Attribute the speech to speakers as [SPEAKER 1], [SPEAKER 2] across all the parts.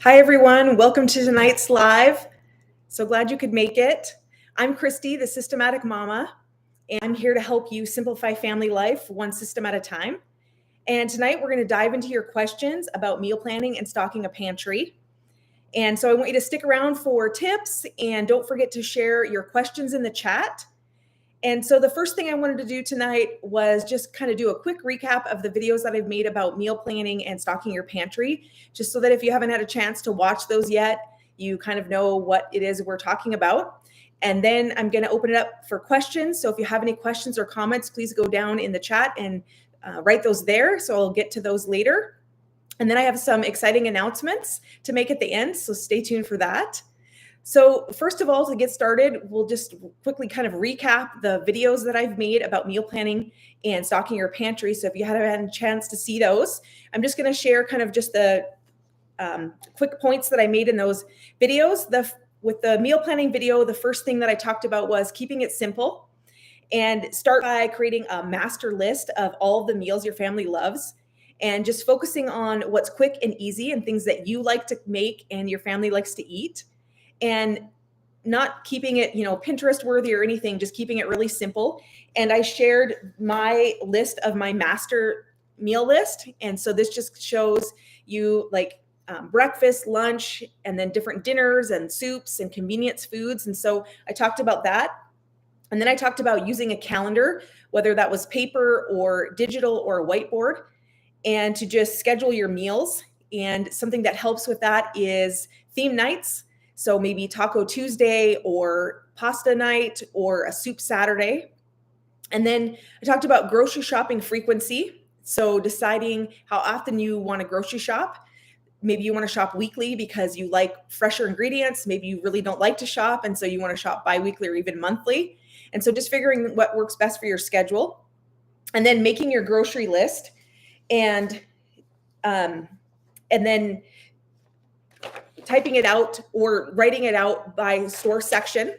[SPEAKER 1] Hi, everyone. Welcome to tonight's live. So glad you could make it. I'm Christy, the Systematic Mama, and I'm here to help you simplify family life one system at a time. And tonight we're going to dive into your questions about meal planning and stocking a pantry. And so I want you to stick around for tips, and don't forget to share your questions in the chat. And so the first thing I wanted to do tonight was just kind of do a quick recap of the videos that I've made about meal planning and stocking your pantry, just so that if you haven't had a chance to watch those yet, you kind of know what it is we're talking about. And then I'm going to open it up for questions. So if you have any questions or comments, please go down in the chat and write those there. So I'll get to those later. And then I have some exciting announcements to make at the end. So stay tuned for that. So first of all, to get started, we'll just quickly kind of recap the videos that I've made about meal planning and stocking your pantry. So if you haven't had a chance to see those, I'm just going to share kind of just the quick points that I made in those videos. With the meal planning video, the first thing that I talked about was keeping it simple, and start by creating a master list of all of the meals your family loves, and just focusing on what's quick and easy and things that you like to make and your family likes to eat. And not keeping it, Pinterest worthy or anything, just keeping it really simple. And I shared my list of my master meal list. And so this just shows you like breakfast, lunch, and then different dinners and soups and convenience foods. And so I talked about that. And then I talked about using a calendar, whether that was paper or digital or a whiteboard, and to just schedule your meals. And something that helps with that is theme nights. So maybe Taco Tuesday or pasta night or a soup Saturday. And then I talked about grocery shopping frequency. So deciding how often you want to grocery shop. Maybe you want to shop weekly because you like fresher ingredients. Maybe you really don't like to shop, and so you want to shop bi-weekly or even monthly. And so just figuring what works best for your schedule. And then making your grocery list. And then typing it out or writing it out by store section.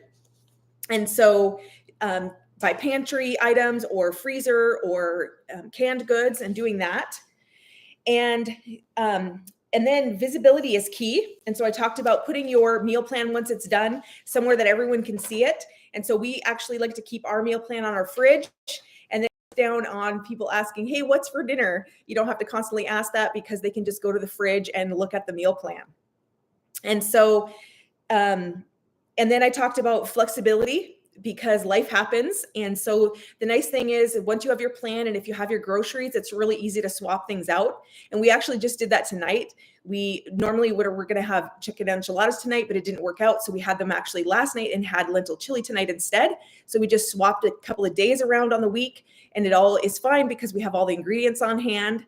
[SPEAKER 1] And so by pantry items or freezer or canned goods, and doing that. And then visibility is key. And so I talked about putting your meal plan, once it's done, somewhere that everyone can see it. And so we actually like to keep our meal plan on our fridge, and then down on people asking, hey, what's for dinner? You don't have to constantly ask that, because they can just go to the fridge and look at the meal plan. And so, and then I talked about flexibility, because life happens. And so the nice thing is, once you have your plan and if you have your groceries, it's really easy to swap things out. And we actually just did that tonight. We normally we're going to have chicken enchiladas tonight, but it didn't work out. So we had them actually last night and had lentil chili tonight instead. So we just swapped a couple of days around on the week, and it all is fine because we have all the ingredients on hand.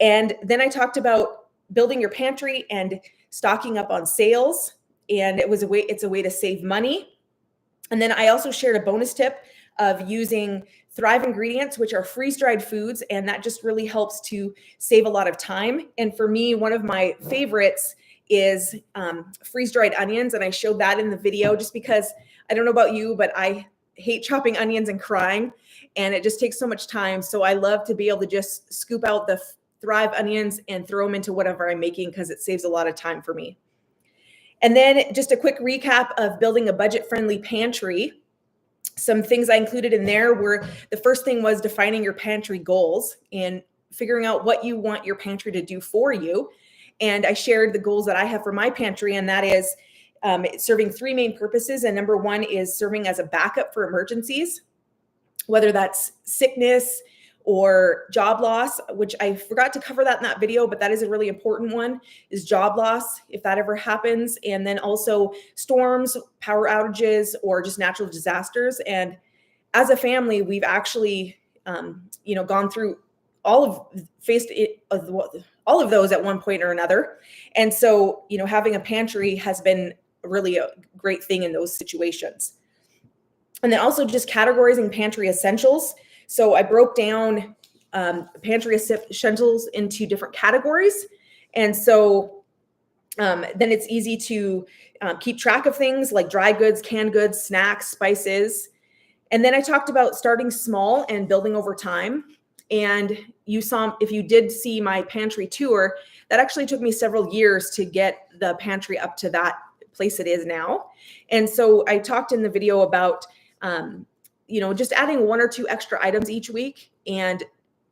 [SPEAKER 1] And then I talked about building your pantry and stocking up on sales. And it's a way to save money. And then I also shared a bonus tip of using Thrive ingredients, which are freeze-dried foods. And that just really helps to save a lot of time. And for me, one of my favorites is freeze-dried onions. And I showed that in the video just because, I don't know about you, but I hate chopping onions and crying. And it just takes so much time. So I love to be able to just scoop out the Thrive onions and throw them into whatever I'm making, because it saves a lot of time for me. And then just a quick recap of building a budget-friendly pantry. Some things I included in there were, the first thing was defining your pantry goals and figuring out what you want your pantry to do for you. And I shared the goals that I have for my pantry, and that is serving three main purposes. And number one is serving as a backup for emergencies, whether that's sickness or job loss, which I forgot to cover that in that video, but that is a really important one, is job loss, if that ever happens. And then also storms, power outages, or just natural disasters. And as a family, we've actually, gone through faced all of those at one point or another. And so, having a pantry has been really a great thing in those situations. And then also just categorizing pantry essentials. So I broke down pantry essentials into different categories. And so then it's easy to keep track of things like dry goods, canned goods, snacks, spices. And then I talked about starting small and building over time. And if you did see my pantry tour, that actually took me several years to get the pantry up to that place it is now. And so I talked in the video about, just adding 1 or 2 extra items each week. And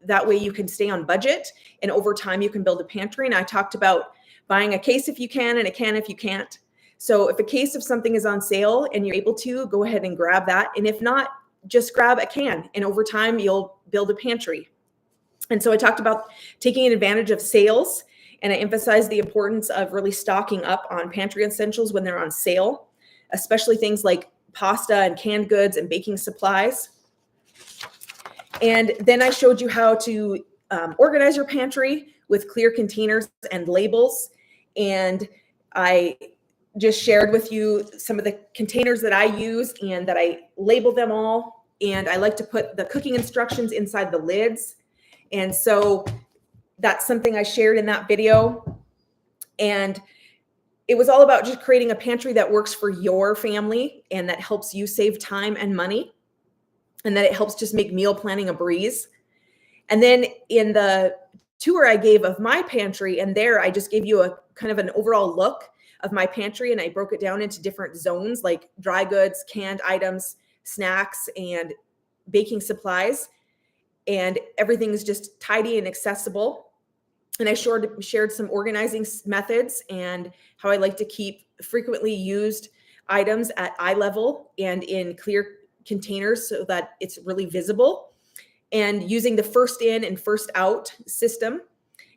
[SPEAKER 1] that way you can stay on budget, and over time you can build a pantry. And I talked about buying a case if you can and a can if you can't. So if a case of something is on sale and you're able to, go ahead and grab that. And if not, just grab a can, and over time you'll build a pantry. And so I talked about taking advantage of sales, and I emphasized the importance of really stocking up on pantry essentials when they're on sale, especially things like pasta and canned goods and baking supplies. And then I showed you how to organize your pantry with clear containers and labels. And I just shared with you some of the containers that I use and that I label them all. And I like to put the cooking instructions inside the lids. And so that's something I shared in that video. And it was all about just creating a pantry that works for your family and that helps you save time and money, and that it helps just make meal planning a breeze. And then in the tour I gave of my pantry, and there I just gave you a kind of an overall look of my pantry, and I broke it down into different zones like dry goods, canned items, snacks, and baking supplies. And everything is just tidy and accessible. And I shared some organizing methods and how I like to keep frequently used items at eye level and in clear containers so that it's really visible, and using the first in and first out system.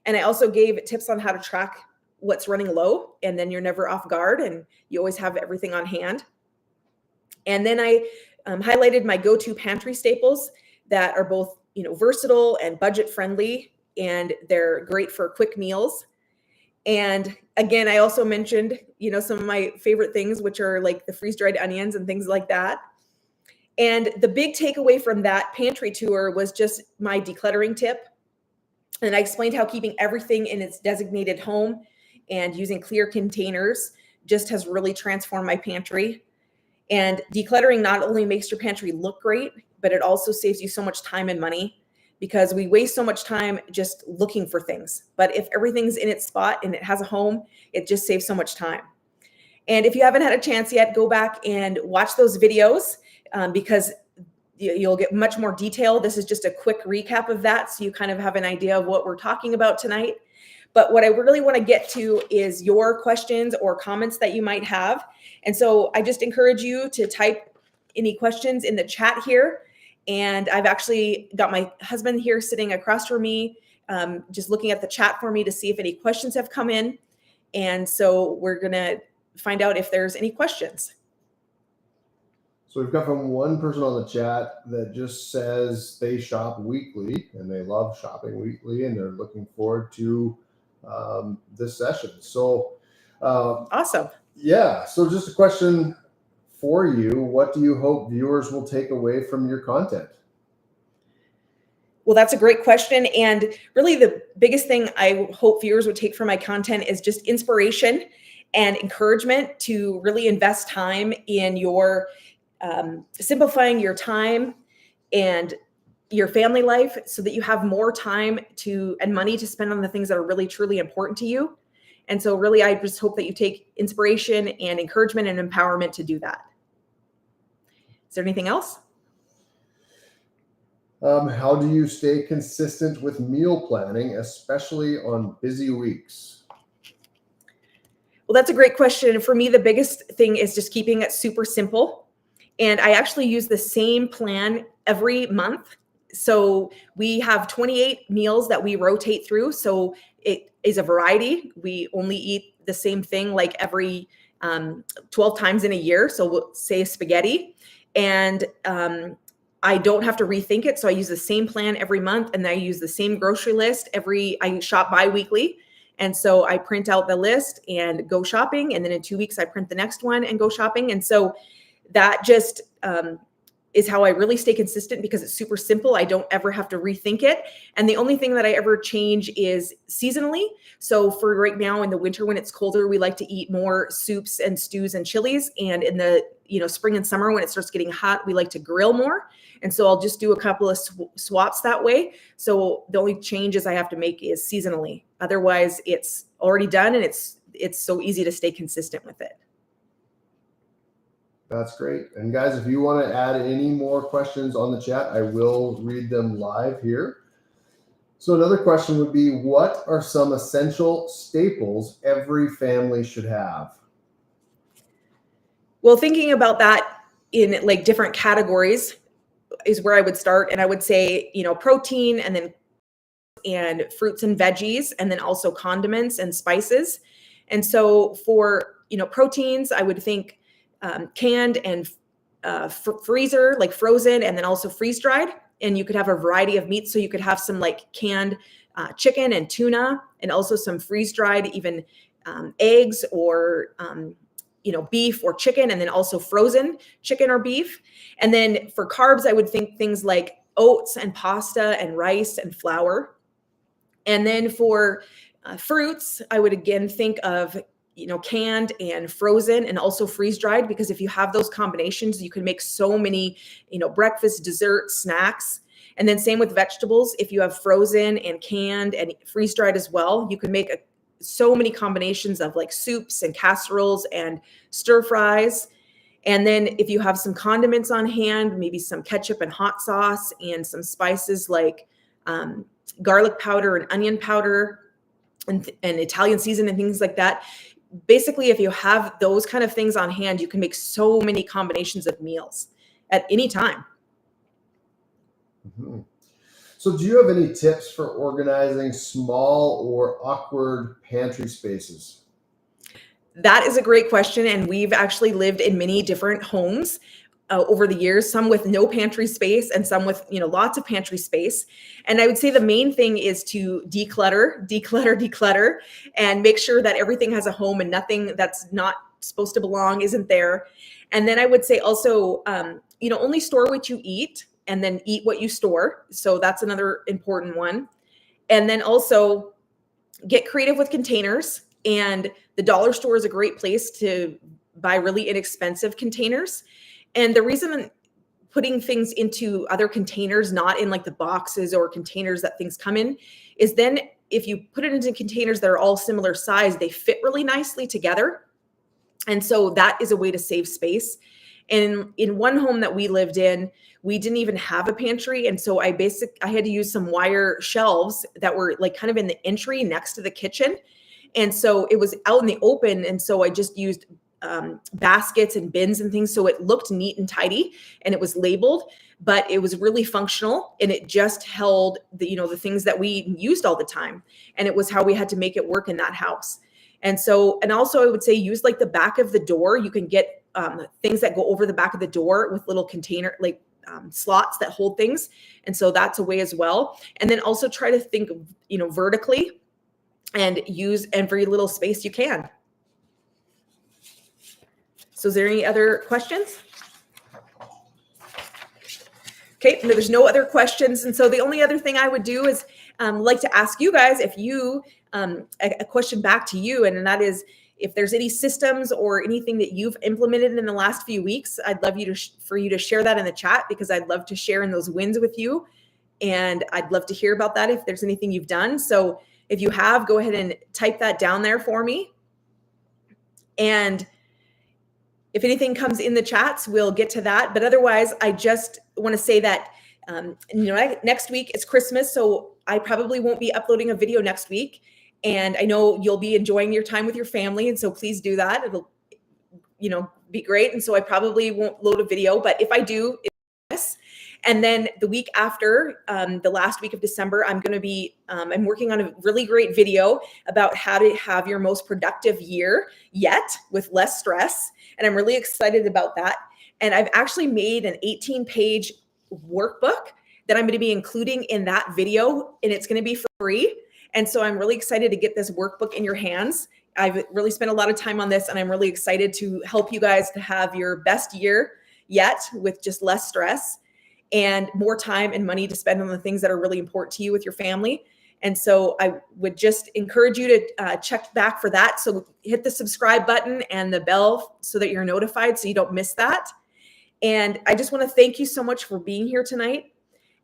[SPEAKER 1] And I also gave tips on how to track what's running low, and then you're never off guard and you always have everything on hand. And then I highlighted my go-to pantry staples that are both versatile and budget friendly, and they're great for quick meals. And again, I also mentioned, some of my favorite things, which are like the freeze-dried onions and things like that. And the big takeaway from that pantry tour was just my decluttering tip. And I explained how keeping everything in its designated home and using clear containers just has really transformed my pantry. And decluttering not only makes your pantry look great, but it also saves you so much time and money, because we waste so much time just looking for things. But if everything's in its spot and it has a home, it just saves so much time. And if you haven't had a chance yet, go back and watch those videos, because you'll get much more detail. This is just a quick recap of that, so you kind of have an idea of what we're talking about tonight. But what I really want to get to is your questions or comments that you might have. And so I just encourage you to type any questions in the chat here. And I've actually got my husband here sitting across from me, just looking at the chat for me to see if any questions have come in. And so we're going to find out if there's any questions.
[SPEAKER 2] So we've got from one person on the chat that just says they shop weekly and they love shopping weekly and they're looking forward to this session. So
[SPEAKER 1] awesome.
[SPEAKER 2] Yeah. So just a question for you. What do you hope viewers will take away from your content?
[SPEAKER 1] Well, that's a great question. And really the biggest thing I hope viewers would take from my content is just inspiration and encouragement to really invest time in your simplifying your time and your family life so that you have more time and money to spend on the things that are really, truly important to you. And so really, I just hope that you take inspiration and encouragement and empowerment to do that. Is there anything else?
[SPEAKER 2] How do you stay consistent with meal planning, especially on busy weeks?
[SPEAKER 1] Well, that's a great question. For me, the biggest thing is just keeping it super simple. And I actually use the same plan every month. So we have 28 meals that we rotate through. So it is a variety. We only eat the same thing like every 12 times in a year. So we'll say spaghetti. And I don't have to rethink it. So I use the same plan every month, and I use the same grocery list I shop bi-weekly. And so I print out the list and go shopping. And then in 2 weeks, I print the next one and go shopping. And so that just is how I really stay consistent, because it's super simple. I don't ever have to rethink it. And the only thing that I ever change is seasonally. So for right now in the winter, when it's colder, we like to eat more soups and stews and chilies. And in the spring and summer when it starts getting hot, we like to grill more. And so I'll just do a couple of swaps that way. So the only changes I have to make is seasonally. Otherwise, it's already done, and it's so easy to stay consistent with it.
[SPEAKER 2] That's great. And guys, if you want to add any more questions on the chat, I will read them live here. So another question would be, what are some essential staples every family should have?
[SPEAKER 1] Well, thinking about that in like different categories is where I would start. And I would say, protein, and fruits and veggies, and then also condiments and spices. And so for, proteins, I would think canned and freezer, like frozen, and then also freeze dried. And you could have a variety of meats. So you could have some like canned chicken and tuna, and also some freeze dried, even eggs or, beef or chicken, and then also frozen chicken or beef. And then for carbs, I would think things like oats and pasta and rice and flour. And then for fruits, I would again think of, canned and frozen and also freeze dried, because if you have those combinations, you can make so many, breakfast, dessert, snacks. And then same with vegetables. If you have frozen and canned and freeze dried as well, you can make so many combinations of like soups and casseroles and stir fries. And then if you have some condiments on hand, maybe some ketchup and hot sauce and some spices like garlic powder and onion powder and Italian season and things like that. Basically, if you have those kind of things on hand, you can make so many combinations of meals at any time.
[SPEAKER 2] Mm-hmm. So do you have any tips for organizing small or awkward pantry spaces?
[SPEAKER 1] That is a great question. And we've actually lived in many different homes over the years, some with no pantry space and some with, lots of pantry space. And I would say the main thing is to declutter, and make sure that everything has a home and nothing that's not supposed to belong isn't there. And then I would say also, only store what you eat and then eat what you store. So that's another important one. And then also get creative with containers. And the dollar store is a great place to buy really inexpensive containers. And the reason putting things into other containers, not in like the boxes or containers that things come in, is then if you put it into containers that are all similar size, they fit really nicely together. And so that is a way to save space. And in one home that we lived in, we didn't even have a pantry. And so I had to use some wire shelves that were like kind of in the entry next to the kitchen. And so it was out in the open. And so I just used baskets and bins and things. So it looked neat and tidy and it was labeled, but it was really functional, and it just held the things that we used all the time. And it was how we had to make it work in that house. And also I would say use like the back of the door. You can get things that go over the back of the door with little container, like slots that hold things. And so that's a way as well. And then also try to think, vertically, and use every little space you can. So is there any other questions? Okay, there's no other questions. And so the only other thing I would do is like to ask you guys if you, a question back to you, and that is if there's any systems or anything that you've implemented in the last few weeks, I'd love for you to share that in the chat, because I'd love to share in those wins with you. And I'd love to hear about that if there's anything you've done. So if you have, go ahead and type that down there for me. And if anything comes in the chats, we'll get to that. But otherwise, I just want to say that, next week is Christmas. So I probably won't be uploading a video next week. And I know you'll be enjoying your time with your family. And so please do that. It'll, be great. And so I probably won't load a video, but if I do, it's. And then the week after, the last week of December, I'm going to be, I'm working on a really great video about how to have your most productive year yet with less stress. And I'm really excited about that. And I've actually made an 18-page workbook that I'm going to be including in that video, and it's going to be free. And so I'm really excited to get this workbook in your hands. I've really spent a lot of time on this, and I'm really excited to help you guys to have your best year yet with just less stress and more time and money to spend on the things that are really important to you with your family. And so I would just encourage you to check back for that. So hit the subscribe button and the bell so that you're notified so you don't miss that. And I just want to thank you so much for being here tonight.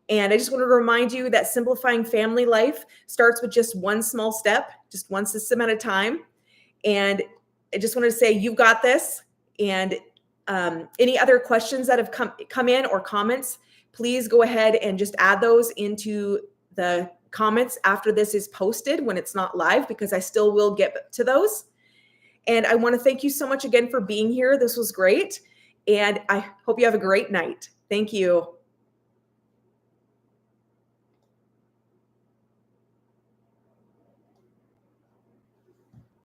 [SPEAKER 1] And I just want to remind you that simplifying family life starts with just one small step, just one system at a time. And I just wanted to say, you've got this. And any other questions that have come in or comments, please go ahead and just add those into the comments after this is posted when it's not live, because I still will get to those. And I want to thank you so much again for being here. This was great. And I hope you have a great night. Thank you.